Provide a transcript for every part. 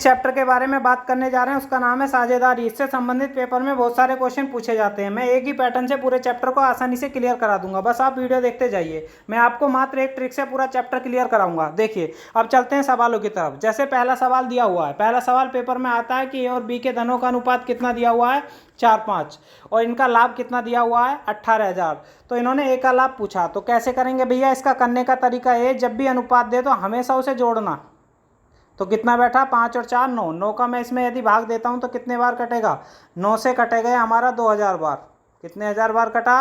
जिस चैप्टर के बारे में बात करने जा रहे हैं उसका नाम है साझेदारी। इससे संबंधित पेपर में बहुत सारे क्वेश्चन पूछे जाते हैं। मैं एक ही पैटर्न से पूरे चैप्टर को आसानी से क्लियर करा दूंगा, बस आप वीडियो देखते जाइए। मैं आपको मात्र एक ट्रिक से पूरा चैप्टर क्लियर कराऊंगा। देखिए, अब चलते हैं सवालों की तरफ। जैसे पहला सवाल दिया हुआ है, पहला सवाल पेपर में आता है कि ए और बी के धनों का अनुपात कितना दिया हुआ है, 4-5, और इनका लाभ कितना दिया हुआ है, 18,000। तो इन्होंने ए का लाभ पूछा, तो कैसे करेंगे भैया? इसका करने का तरीका है, जब भी अनुपात दे तो हमेशा उसे जोड़ना। तो कितना बैठा, 5 और 4 9। 9 का मैं इसमें यदि भाग देता हूं तो कितने बार कटेगा, 9 से कटेगा हमारा 2000 बार। कितने हजार बार कटा,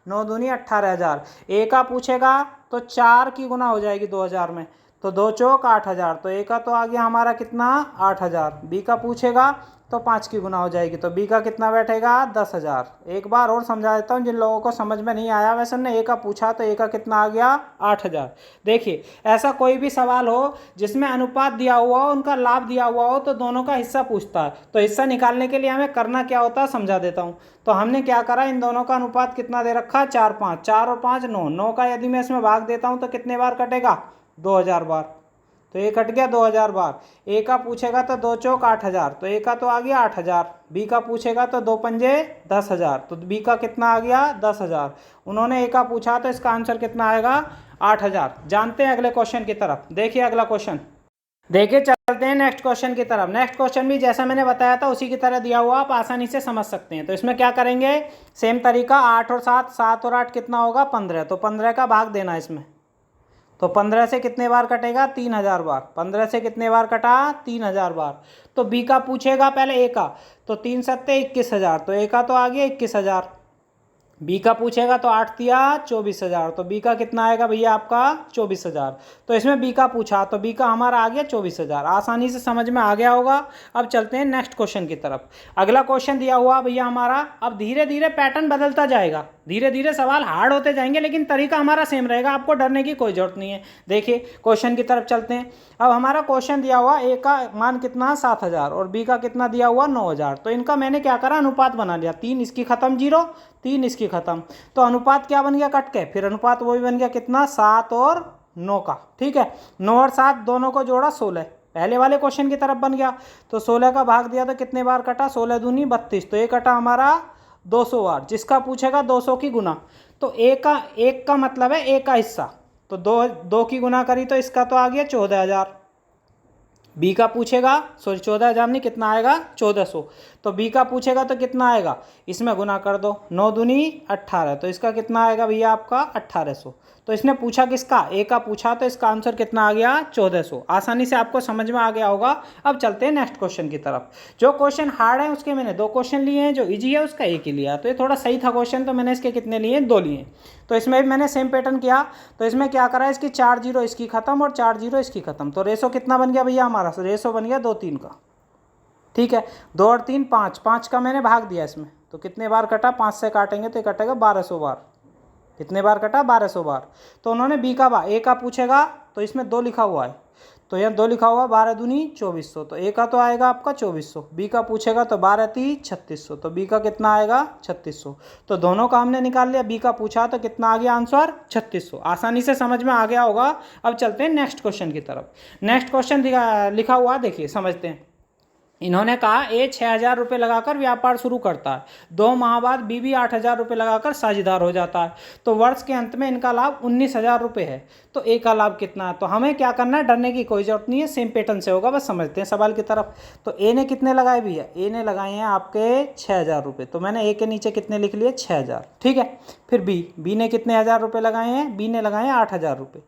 9 दूनी 18,000। ए का पूछेगा तो 4 की गुना हो जाएगी 2000 में, तो 2 चौक 8000। तो ए का तो आ गया हमारा कितना, 8000। बी का पूछेगा तो 5 की गुना हो जाएगी, तो बी का कितना बैठेगा, 10,000। एक बार और समझा देता हूँ जिन लोगों को समझ में नहीं आया। वैसे हमने ए का पूछा तो ए का कितना आ गया, 8000। देखिए, ऐसा कोई भी सवाल हो जिसमें अनुपात दिया हुआ हो, उनका लाभ दिया हुआ हो, तो दोनों का हिस्सा पूछता है। तो हिस्सा निकालने के लिए हमें करना क्या होता है, समझा देता हूँ। तो हमने क्या करा, इन दोनों का अनुपात कितना दे रखा है, 4-5। 4 और 5 9। 9 का यदि मैं इसमें भाग देता हूँ तो कितने बार कटेगा, 2000 बार। तो ये कट गया 2000 बार। ए का पूछेगा तो 2 चौक 8000, तो ए का तो आ गया 8000। बी का पूछेगा तो 2 पंजे 10,000, तो बी का कितना आ गया, 10,000। उन्होंने ए का पूछा तो इसका आंसर कितना आएगा, 8000। जानते हैं अगले क्वेश्चन की तरफ। देखिए अगला क्वेश्चन, देखिए चलते हैं नेक्स्ट क्वेश्चन की तरफ। नेक्स्ट क्वेश्चन भी जैसा मैंने बताया था उसी की तरह दिया हुआ, आप आसानी से समझ सकते हैं। तो इसमें क्या करेंगे, सेम तरीका, 8 और 7, 7 और 8 कितना होगा, 15। तो 15 का भाग देना इसमें। तो 15 से कितने बार कटेगा, 3000 बार। 15 से कितने बार कटा, 3000 बार। तो बी का पूछेगा पहले ए का, तो 3 सत्ते 21,000। तो ए का तो आ गया 21,000। बी का पूछेगा तो 8 दिया 24,000। तो बी का कितना आएगा भैया आपका, 24,000। तो इसमें बी का पूछा तो बी का हमारा आ गया 24,000। आसानी से समझ में आ गया होगा। अब चलते हैं नेक्स्ट क्वेश्चन की तरफ। अगला क्वेश्चन दिया हुआ भैया हमारा, अब धीरे धीरे पैटर्न बदलता जाएगा, धीरे धीरे सवाल हार्ड होते जाएंगे, लेकिन तरीका हमारा सेम रहेगा, आपको डरने की कोई जरूरत नहीं है। देखिए क्वेश्चन की तरफ चलते हैं। अब हमारा क्वेश्चन दिया हुआ, ए का मान कितना, 7,000, और बी का कितना दिया हुआ, 9,000। तो इनका मैंने क्या करा, अनुपात बना लिया। 3 इसकी खत्म 0, 3 इसकी खत्म। तो अनुपात क्या बन गया, कट के, फिर अनुपात वही बन गया कितना, 7 और 9 का। ठीक है, 9 और 7 दोनों को जोड़ा 16, पहले वाले क्वेश्चन की तरफ बन गया। तो 16 का भाग दिया तो कितने बार कटा, 16 दूनी 32। तो ये कटा हमारा 200 बार। जिसका पूछेगा 200 की गुना। तो एक का मतलब है ए का हिस्सा, तो 2 की गुना करी तो इसका तो आ गया 14,000। बी का पूछेगा, सॉरी 14,000 नहीं, कितना आएगा, 1400। तो बी का पूछेगा तो कितना आएगा, इसमें गुना कर दो, 9 दूनी 18। तो इसका कितना आएगा भैया आपका, 1800। तो इसने पूछा किसका, ए का पूछा, तो इसका आंसर कितना आ गया, 1400। आसानी से आपको समझ में आ गया होगा। अब चलते हैं नेक्स्ट क्वेश्चन की तरफ। जो क्वेश्चन हार्ड है उसके मैंने 2 क्वेश्चन लिए हैं, जो इजी है उसका 1 ही लिया। तो ये थोड़ा सही था क्वेश्चन, तो मैंने इसके कितने लिए, 2 लिए। तो इसमें भी मैंने सेम पैटर्न किया। तो इसमें क्या करा, इसकी 4 जीरो इसकी खत्म और 4 जीरो इसकी खत्म। तो रेशो कितना बन गया भैया हमारा, रेशो बन गया 2-3 का। ठीक है, 2 और 3 5, 5 का मैंने भाग दिया इसमें। तो कितने बार कटा, 5 से काटेंगे तो कटेगा 1200 बार। कितने बार कटा, 1200 बार। तो उन्होंने बी का ए का पूछेगा तो इसमें 2 लिखा हुआ है, तो यहाँ 2 लिखा हुआ, 12 दूनी 2400। तो ए का तो आएगा आपका 2400। बी का पूछेगा तो 12 3 3600। तो बी का कितना आएगा, 3600। तो दोनों का हमने निकाल लिया। बी का पूछा तो कितना आ गया आंसर, 3600। आसानी से समझ में आ गया होगा। अब चलते हैं नेक्स्ट क्वेश्चन की तरफ। नेक्स्ट क्वेश्चन लिखा हुआ, देखिए समझते हैं। इन्होंने कहा ए 6,000 रुपये लगाकर व्यापार शुरू करता है, 2 माह बाद बी भी 8,000 रुपये लगाकर साझेदार हो जाता है। तो वर्ष के अंत में इनका लाभ 19,000 रुपये है। तो ए का लाभ कितना है, तो हमें क्या करना है, डरने की कोई जरूरत नहीं है, सेम पैटर्न से होगा, बस समझते हैं सवाल की तरफ। तो ए ने कितने लगाए भैया, ए ने लगाए हैं आपके 6,000 रुपये। तो मैंने ए के नीचे कितने लिख लिए, 6,000। ठीक है, फिर बी ने कितने हज़ार रुपये लगाए हैं, बी ने लगाए हैं 8,000 रुपये।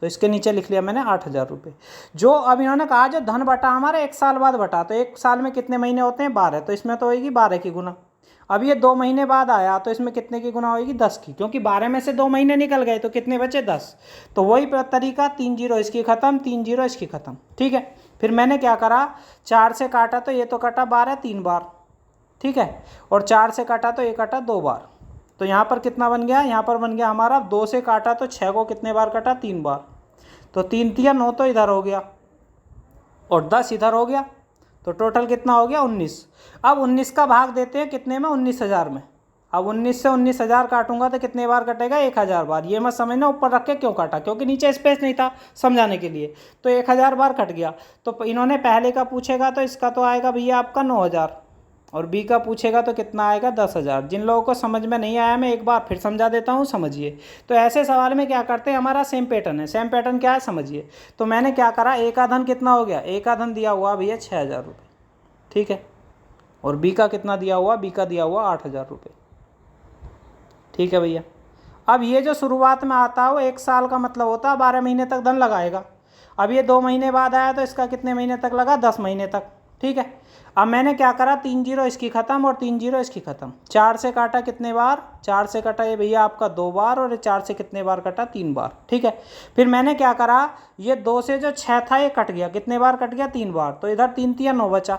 तो इसके नीचे लिख लिया मैंने 8,000 रुपये। जो अब इन्होंने कहा जो धन बटा हमारे 1 साल बाद बटा, तो 1 साल में कितने महीने होते हैं, 12। तो इसमें तो होगी 12 की गुना। अब ये 2 महीने बाद आया तो इसमें कितने की गुना होगी, 10 की, क्योंकि 12 में से 2 महीने निकल गए तो कितने बचे, 10। तो वही तरीका, 3 जीरो इसकी खत्म, 3 जीरो इसकी खत्म। ठीक है, फिर मैंने क्या करा, 4 से काटा तो ये तो कटा 12 3 बार। ठीक है, और 4 से काटा तो ये कटा 2 बार। तो यहाँ पर कितना बन गया, यहाँ पर बन गया हमारा, 2 से काटा तो 6 को कितने बार कटा, 3 बार। तो 3 तिया 9 तो इधर हो गया और 10 इधर हो गया। तो टोटल कितना हो गया, 19। अब 19 का भाग देते हैं कितने में, 19,000 में। अब 19 से 19,000 काटूंगा तो कितने बार कटेगा, 1,000 बार। ये मत समझना ऊपर रख के क्यों काटा, क्योंकि नीचे स्पेस नहीं था समझाने के लिए, तो 1,000 बार कट गया। तो इन्होंने पहले का पूछेगा तो इसका तो आएगा भैया आपका 9,000, और बी का पूछेगा तो कितना आएगा, 10,000। जिन लोगों को समझ में नहीं आया मैं एक बार फिर समझा देता हूँ, समझिए। तो ऐसे सवाल में क्या करते हैं, हमारा सेम पैटर्न है। सेम पैटर्न क्या है समझिए। तो मैंने क्या करा, ए का धन कितना हो गया, ए का धन दिया हुआ भैया 6,000 रुपये, ठीक है। और बी का कितना दिया हुआ, बी का दिया हुआ 8,000 रुपये, ठीक है भैया। अब ये जो शुरुआत में आता है वो 1 साल का मतलब होता है 12 महीने तक धन लगाएगा। अब ये 2 महीने बाद आया तो इसका कितने महीने तक लगा, 10 महीने तक, ठीक है। अब मैंने क्या करा, 3 जीरो इसकी ख़त्म और 3 जीरो इसकी ख़त्म। 4 से काटा कितने बार, 4 से कटा ये भैया आपका 2 बार, और 4 से कितने बार कटा, 3 बार, ठीक है। फिर मैंने क्या करा, ये 2 से जो 6 था ये कट गया, कितने बार कट गया, 3 बार। तो इधर 3 3 9 बचा,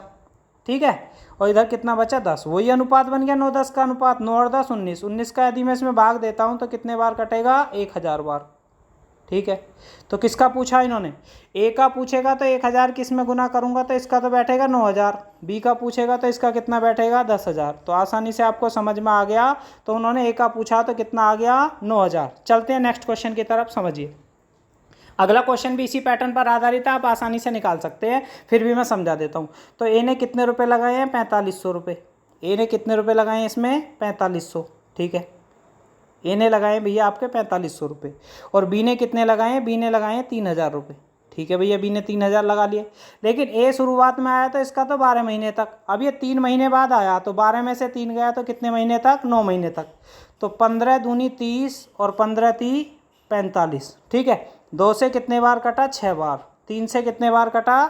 ठीक है। और इधर कितना बचा, 10। वही अनुपात बन गया 9-10 का अनुपात, 9 और 10 19। 19 का यदि मैं इसमें भाग देता हूँ तो कितने बार कटेगा, 1,000 बार, ठीक है। तो किसका पूछा इन्होंने, ए का पूछेगा तो 1,000 किस में गुना करूंगा तो इसका तो बैठेगा 9,000। बी का पूछेगा तो इसका कितना बैठेगा, 10,000। तो आसानी से आपको समझ में आ गया। तो उन्होंने ए का पूछा तो कितना आ गया, 9,000। चलते हैं नेक्स्ट क्वेश्चन की तरफ, समझिए। अगला क्वेश्चन भी इसी पैटर्न पर आधारित है, आप आसानी से निकाल सकते हैं, फिर भी मैं समझा देता हूँ। तो ए ने कितने रुपए लगाए हैं, 4500 रुपये। ए ने कितने रुपए लगाए हैं इसमें, 4500, ठीक है। ए ने लगाए भैया आपके 4500 रुपये। और बी ने कितने लगाए हैं, बी ने लगाए हैं 3,000 रुपये, ठीक है भैया। बी ने 3,000 लगा लिए। लेकिन ए शुरुआत में आया तो इसका तो 12 महीने तक। अब ये 3 महीने बाद आया तो 12 में से 3 गया तो कितने महीने तक, 9 महीने तक। तो 15 दूनी 30 और 15 × 3 = 45, ठीक है। 2 से कितने बार कटा, 6 बार। 3 से कितने बार कटा,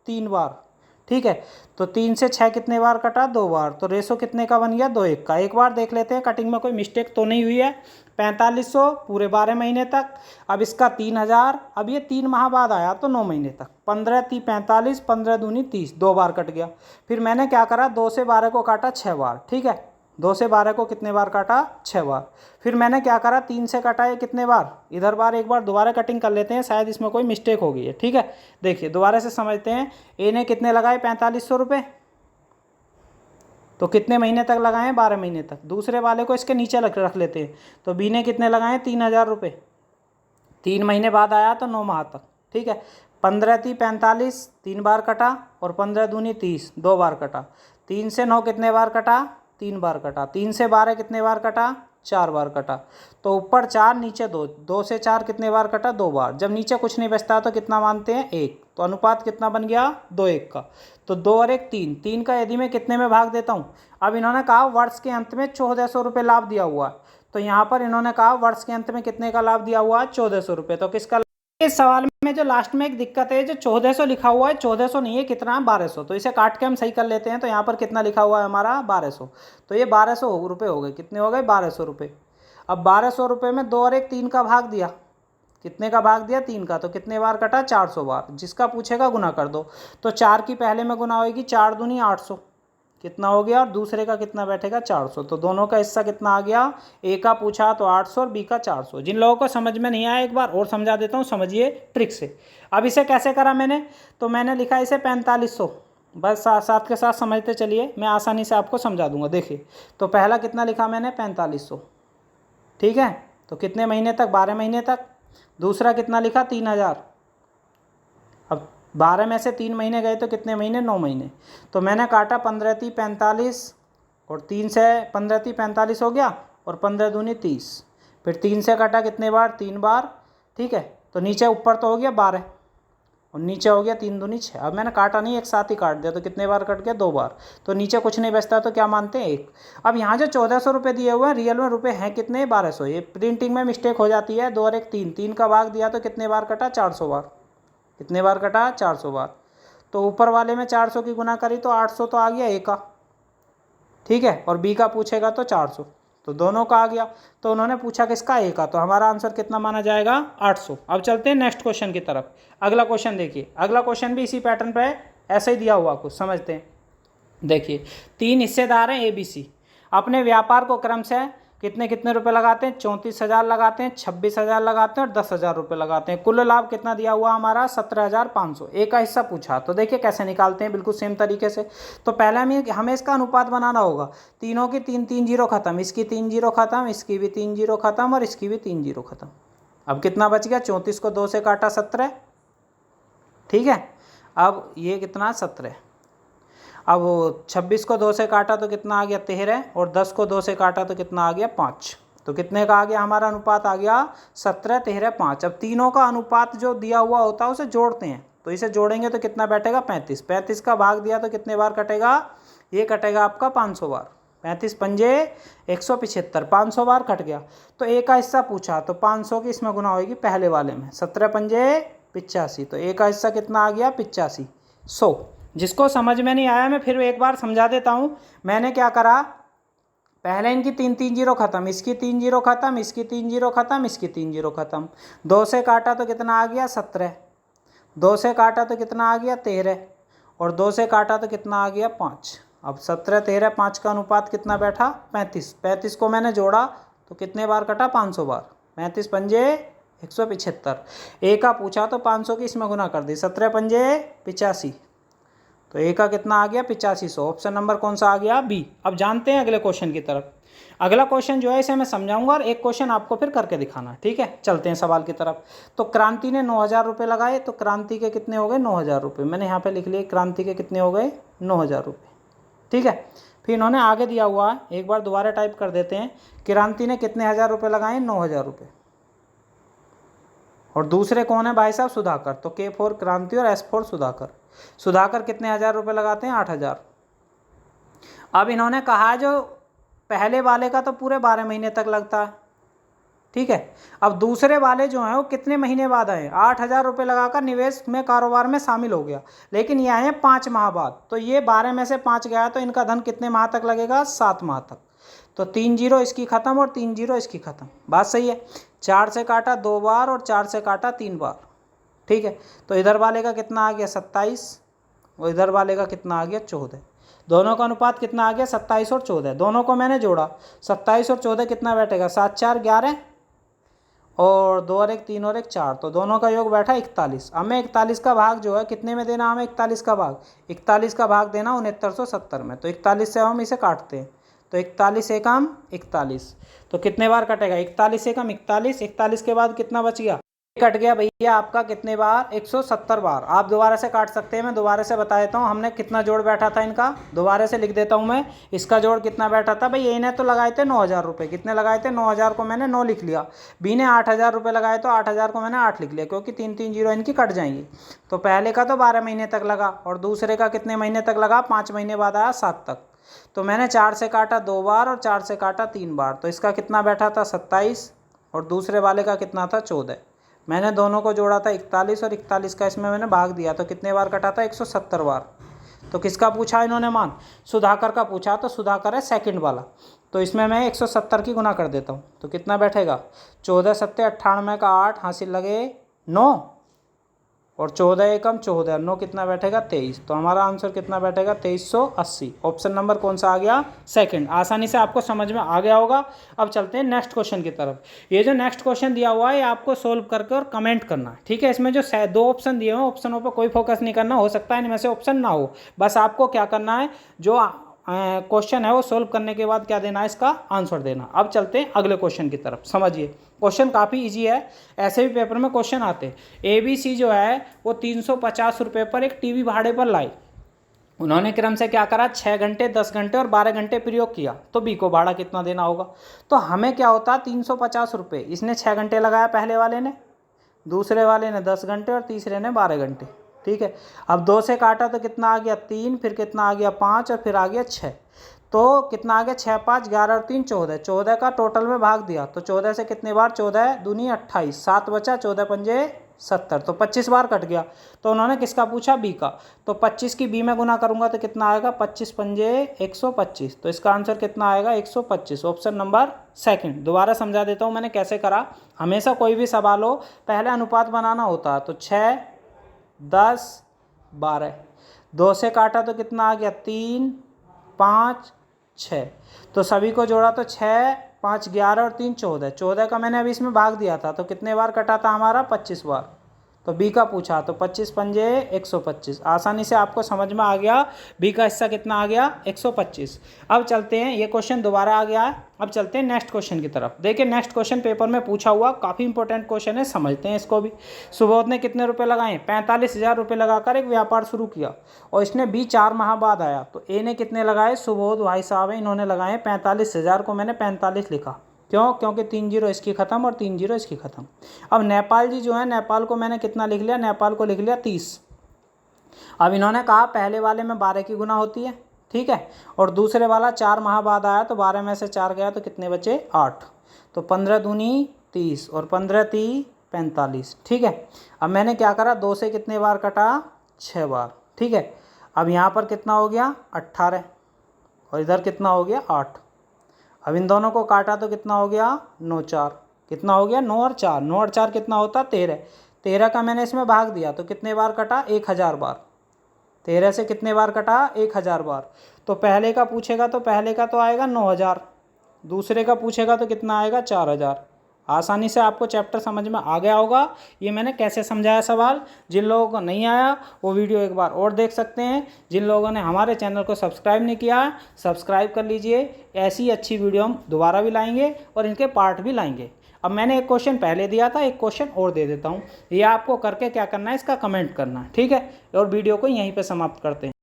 3 बार, ठीक है। तो 3 से 6 कितने बार कटा, 2 बार। तो रेशो कितने का बन गया, 2:1 का। एक बार देख लेते हैं कटिंग में कोई मिस्टेक तो नहीं हुई है। 4500 पूरे 12 महीने तक। अब इसका 3,000, अब ये 3 माह बाद आया तो 9 महीने तक। 15 × 3 = 45, 15 दूनी 30, 2 बार कट गया। फिर मैंने क्या करा, 2 से 12 को काटा 6 बार, ठीक है। 2 से 12 को कितने बार काटा, 6 बार। फिर मैंने क्या करा, 3 से कटाए कितने बार, इधर बार एक बार दोबारा कटिंग कर लेते हैं, शायद इसमें कोई मिस्टेक हो गई है, ठीक है। देखिए दोबारा से समझते हैं। ए ने कितने लगाए, 4500 रुपये। तो कितने महीने तक लगाए, 12 महीने तक। दूसरे वाले को इसके नीचे रख लेते हैं। तो बी ने कितने लगाए, 3,000 रुपये। 3 महीने बाद आया तो 9 माह तक, ठीक है। 15 × 3 = 45, 3 बार कटा। और 15 दूनी 30, 2 बार कटा। 3 से 9 कितने बार कटा, 3 बार कटा। 3 से 12 कितने बार कटा, 4 बार कटा। तो ऊपर 4 नीचे 2, 2 से 4 कितने बार कटा, 2 बार। जब नीचे कुछ नहीं बचता तो कितना मानते हैं, 1। तो अनुपात कितना बन गया, 2:1 का। तो 2 और 1 3, 3 का यदि मैं कितने में भाग देता हूँ। अब इन्होंने कहा वर्ष के अंत में 1400 रुपये लाभ दिया हुआ है। तो यहाँ पर इन्होंने कहा वर्ष के अंत में कितने का लाभ दिया हुआ है, 1400 रुपये। तो किसका, इस सवाल में जो लास्ट में एक दिक्कत है, जो 1400 लिखा हुआ है, 1400 नहीं है, कितना है, 1200। तो इसे काट के हम सही कर लेते हैं। तो यहाँ पर कितना लिखा हुआ है हमारा, 1200। तो ये 1200 रुपये हो गए, कितने हो गए, 1200 रुपये। अब 1200 रुपये में 2 और 1 3 का भाग दिया, कितने का भाग दिया, 3 का। तो कितने बार कटा, 400 बार। जिसका पूछेगा गुना कर दो। तो 4 की पहले में गुना होगी, 4 दूनी 800, कितना हो गया। और दूसरे का कितना बैठेगा, 400। तो दोनों का हिस्सा कितना आ गया, ए का पूछा तो 800 और बी का 400। जिन लोगों को समझ में नहीं आया एक बार और समझा देता हूँ, समझिए ट्रिक से। अब इसे कैसे करा मैंने, तो मैंने लिखा इसे 4500। बस साथ के साथ समझते चलिए, मैं आसानी से आपको समझा दूंगा। देखिए तो पहला कितना लिखा मैंने, 4500, ठीक है। तो कितने महीने तक, 12 महीने तक। दूसरा कितना लिखा, 3,000। अब 12 में से 3 महीने गए तो कितने महीने, 9 महीने। तो मैंने काटा 15 × 3 = 45, और 3 से 15 × 3 = 45 हो गया, और 15 दूनी 30। फिर 3 से काटा कितने बार, 3 बार, ठीक है। तो नीचे ऊपर तो हो गया 12, और नीचे हो गया 3 दूनी 6। अब मैंने काटा नहीं, एक साथ ही काट दिया। तो कितने बार कट गया, 2 बार। तो नीचे कुछ नहीं बचता तो क्या मानते हैं, 1। अब यहाँ जो 1400 रुपये दिए हुए हैं, रियल में रुपये हैं कितने, 1200। ये प्रिंटिंग में मिस्टेक हो जाती है। 2 और 1 3, 3 का भाग दिया तो कितने बार कटा, 400 बार। कितने बार कटा, 400 बार। तो ऊपर वाले में 400 की गुना करी तो 800 तो आ गया ए का, ठीक है। और बी का पूछेगा तो 400, तो दोनों का आ गया। तो उन्होंने पूछा किसका, ए का। तो हमारा आंसर कितना माना जाएगा, 800। अब चलते हैं नेक्स्ट क्वेश्चन की तरफ। अगला क्वेश्चन देखिए, अगला क्वेश्चन भी इसी पैटर्न पे ऐसे ही दिया हुआ कुछ, समझते हैं। देखिए 3 हिस्सेदार हैं ए बी सी, अपने व्यापार को क्रमशः कितने कितने रुपए लगाते हैं, 34,000 लगाते हैं, 26,000 लगाते हैं और 10,000 रुपये लगाते हैं। कुल लाभ कितना दिया हुआ हमारा 17,500। ए का हिस्सा पूछा, तो देखिए कैसे निकालते हैं बिल्कुल सेम तरीके से। तो पहले हमें इसका अनुपात बनाना होगा। तीनों की 3 जीरो खत्म, इसकी 3 जीरो खत्म, इसकी भी 3 जीरो खत्म और इसकी भी 3 जीरो खत्म। अब कितना बच गया, 34 को 2 से काटा 17, ठीक है। अब ये कितना 17, अब 26 को 2 से काटा तो कितना आ गया 13 और 10 को 2 से काटा तो कितना आ गया 5। तो कितने का आ गया हमारा अनुपात आ गया 17, 13, 5। अब तीनों का अनुपात जो दिया हुआ होता है उसे जोड़ते हैं, तो इसे जोड़ेंगे तो कितना बैठेगा 35। 35 का भाग दिया तो कितने बार कटेगा, ये कटेगा आपका 500 बार। 35 पंजे 175, 500 बार कट गया। तो ए का हिस्सा पूछा तो 500 की इसमें गुना होगी पहले वाले में, 17 पंजे 85, तो ए का हिस्सा कितना आ गया 85, 100। जिसको समझ में नहीं आया मैं फिर एक बार समझा देता हूँ। मैंने क्या करा, पहले इनकी 3 जीरो खत्म, इसकी 3 जीरो खत्म, इसकी 3 जीरो खत्म, इसकी 3 जीरो खत्म। 2 से काटा तो कितना आ गया 17, 2 से काटा तो कितना आ गया 13 और 2 से काटा तो कितना आ गया 5। अब 17, 13, 5 का अनुपात कितना बैठा 35। 35 को मैंने जोड़ा तो कितने बार कटा 500 बार। 35 पंजे 175। ए का पूछा तो 500 की इसमें गुना कर दी, 17 पंजे 85, तो ए का कितना आ गया 8500। ऑप्शन नंबर कौन सा आ गया, बी। अब जानते हैं अगले क्वेश्चन की तरफ। अगला क्वेश्चन जो है इसे मैं समझाऊंगा और एक क्वेश्चन आपको फिर करके दिखाना है, ठीक है। चलते हैं सवाल की तरफ। तो क्रांति ने 9,000 रुपये लगाए, तो क्रांति के कितने हो गए 9,000 रुपये। मैंने यहाँ पे लिख लिए क्रांति के कितने हो गए 9,000 रुपये, ठीक है। फिर इन्होंने आगे दिया हुआ है, एक बार दोबारा टाइप कर देते हैं। क्रांति ने कितने हज़ार रुपये लगाए 9,000 रुपये। और दूसरे कौन है भाई साहब, सुधाकर। तो के फॉर क्रांति और एस फॉर सुधाकर। सुधाकर कितने हज़ार रुपये लगाते हैं 8,000। अब इन्होंने कहा जो पहले वाले का तो पूरे 12 महीने तक लगता है, ठीक है। अब दूसरे वाले जो हैं वो कितने महीने बाद आए, 8,000 रुपये लगाकर निवेश में कारोबार में शामिल हो गया, लेकिन ये आए 5 माह बाद। तो ये 12 में से 5 गया तो इनका धन कितने माह तक लगेगा 7 माह तक। तो 3 जीरो इसकी खत्म और 3 जीरो इसकी खत्म, बात सही है। 4 से काटा 2 बार और 4 से काटा 3 बार, ठीक है। तो इधर वाले का कितना आ गया 27 और इधर वाले का कितना आ गया 14। दोनों का अनुपात कितना आ गया 27 और 14। दोनों को मैंने जोड़ा, 27 और 14 कितना बैठेगा 7 4 11 और 2 और 1 3 और 1 4, तो दोनों का योग बैठा 41। हमें 41 का भाग जो है कितने में देना, हमें 41 का भाग 41 का भाग देना 6970 में। तो 41 से हम इसे काटते हैं, तो 41 एकम 41, तो कितने बार कटेगा 41 एकम 41। 41 के बाद कितना बच गया, कट गया भैया आपका कितने बार 170 बार। आप दोबारा से काट सकते हैं, मैं दोबारा से बता देता हूँ। हमने कितना जोड़ बैठा था इनका, दोबारा से लिख देता हूँ मैं। इसका जोड़ कितना बैठा था भाई, इन्हें तो लगाए थे 9,000 रुपये। कितने लगाए थे 9,000 को मैंने 9 लिख लिया। बी ने 8,000 रुपये लगाए तो 8,000 को मैंने 8 लिख लिया, क्योंकि 3 जीरो इनकी कट जाएंगी। तो पहले का तो 12 महीने तक लगा और दूसरे का कितने महीने तक लगा, 5 महीने बाद आया 7 तक। तो मैंने 4 से काटा 2 बार और 4 से काटा 3 बार, तो इसका कितना बैठा था 27 और दूसरे वाले का कितना था 14। मैंने दोनों को जोड़ा था 41 और 41 का इसमें मैंने भाग दिया, तो कितने बार कटा था 170 बार। तो किसका पूछा इन्होंने मान, सुधाकर का पूछा, तो सुधाकर है सेकंड वाला। तो इसमें मैं 170 की गुना कर देता हूँ, तो कितना बैठेगा 14 सत्ते 98 का 8 हासिल लगे 9 और 14 एकम 14, 9 कितना बैठेगा 23। तो हमारा आंसर कितना बैठेगा 2380। ऑप्शन नंबर कौन सा आ गया, सेकंड। आसानी से आपको समझ में आ गया होगा। अब चलते हैं नेक्स्ट क्वेश्चन की तरफ। ये जो नेक्स्ट क्वेश्चन दिया हुआ है ये आपको सोल्व करके और कमेंट करना है, ठीक है। इसमें जो 2 ऑप्शन दिए हुए हैं, ऑप्शनों पर कोई फोकस नहीं करना, हो सकता है इनमें से ऑप्शन ना हो। बस आपको क्या करना है, जो क्वेश्चन है वो सोल्व करने के बाद क्या देना है, इसका आंसर देना। अब चलते हैं अगले क्वेश्चन की तरफ। समझिए क्वेश्चन काफ़ी इजी है, ऐसे भी पेपर में क्वेश्चन आते हैं। ABC जो है वो 350 रुपये पर एक टीवी भाड़े पर लाई। उन्होंने क्रम से क्या करा, 6 घंटे 10 घंटे और 12 घंटे प्रयोग किया, तो बी को भाड़ा कितना देना होगा। तो हमें क्या होता 350 रुपये, इसने 6 घंटे लगाया पहले वाले ने, दूसरे वाले ने 10 घंटे और तीसरे ने 12 घंटे, ठीक है। अब 2 से काटा तो कितना आ गया 3, फिर कितना आ गया 5 और फिर आ गया 6। तो कितना आ गया 6 5 11 और 3 14, 14 का टोटल में भाग दिया, तो 14 से कितने बार, 14 दूनी 28, 7 बचा, 14 पंजे 70, तो 25 बार कट गया। तो उन्होंने किसका पूछा, बी का। तो 25 की बी में गुना करूंगा तो कितना आएगा 25 पंजे 125, तो इसका आंसर कितना आएगा 125। Option number second. दोबारा समझा देता हूँ मैंने कैसे करा। हमेशा कोई भी सवाल हो पहले अनुपात बनाना होता है, तो 6 10 12, 2 से काटा तो कितना आ गया 3 5 6, तो सभी को जोड़ा तो 6 5 11 और 3 14, 14 का मैंने अभी इसमें भाग दिया था, तो कितने बार कटा था हमारा 25 बार। तो बी का पूछा तो 25 पंजे 125, आसानी से आपको समझ में आ गया बी का हिस्सा कितना आ गया 125। अब चलते हैं, ये क्वेश्चन दोबारा आ गया है, अब चलते हैं नेक्स्ट क्वेश्चन की तरफ। देखिए नेक्स्ट क्वेश्चन पेपर में पूछा हुआ काफ़ी इंपॉर्टेंट क्वेश्चन है, समझते हैं इसको भी। सुबोध ने कितने रुपए लगाए, 45,000 रुपये लगाकर एक व्यापार शुरू किया और इसने बी 4 माह बाद आया, तो ए ने कितने लगाए, सुबोध भाई साहब है इन्होंने लगाए 45,000 को मैंने 45 लिखा, क्यों, क्योंकि 3 जीरो इसकी ख़त्म और 3 जीरो इसकी ख़त्म। अब नेपाल जी जो है, नेपाल को मैंने कितना लिख लिया, नेपाल को लिख लिया 30। अब इन्होंने कहा पहले वाले में 12 की गुना होती है, ठीक है, और दूसरे वाला 4 माह बाद आया, तो 12 में से 4 गया तो कितने बचे 8, तो 15 दूनी 30 और 15 × 45, ठीक है। अब मैंने क्या करा, 2 से कितने बार कटा, 6 बार, ठीक है। अब यहाँ पर कितना हो गया 18 और इधर कितना हो गया 8। अब इन दोनों को काटा तो कितना हो गया 9 4, कितना हो गया 9 और 4, 9 और 4 कितना होता 13, 13 का मैंने इसमें भाग दिया तो कितने बार कटा 1000 बार, 13 से कितने बार कटा 1000 बार। तो पहले का पूछेगा तो पहले का तो आएगा 9000, दूसरे का पूछेगा तो कितना आएगा 4000। आसानी से आपको चैप्टर समझ में आ गया होगा। ये मैंने कैसे समझाया सवाल, जिन लोगों को नहीं आया वो वीडियो एक बार और देख सकते हैं। जिन लोगों ने हमारे चैनल को सब्सक्राइब नहीं किया है सब्सक्राइब कर लीजिए, ऐसी अच्छी वीडियो हम दोबारा भी लाएंगे और इनके पार्ट भी लाएंगे। अब मैंने एक क्वेश्चन पहले दिया था, एक क्वेश्चन और दे देता हूँ, ये आपको करके क्या करना है इसका कमेंट करना है, ठीक है। और वीडियो को यहीं पर समाप्त करते हैं।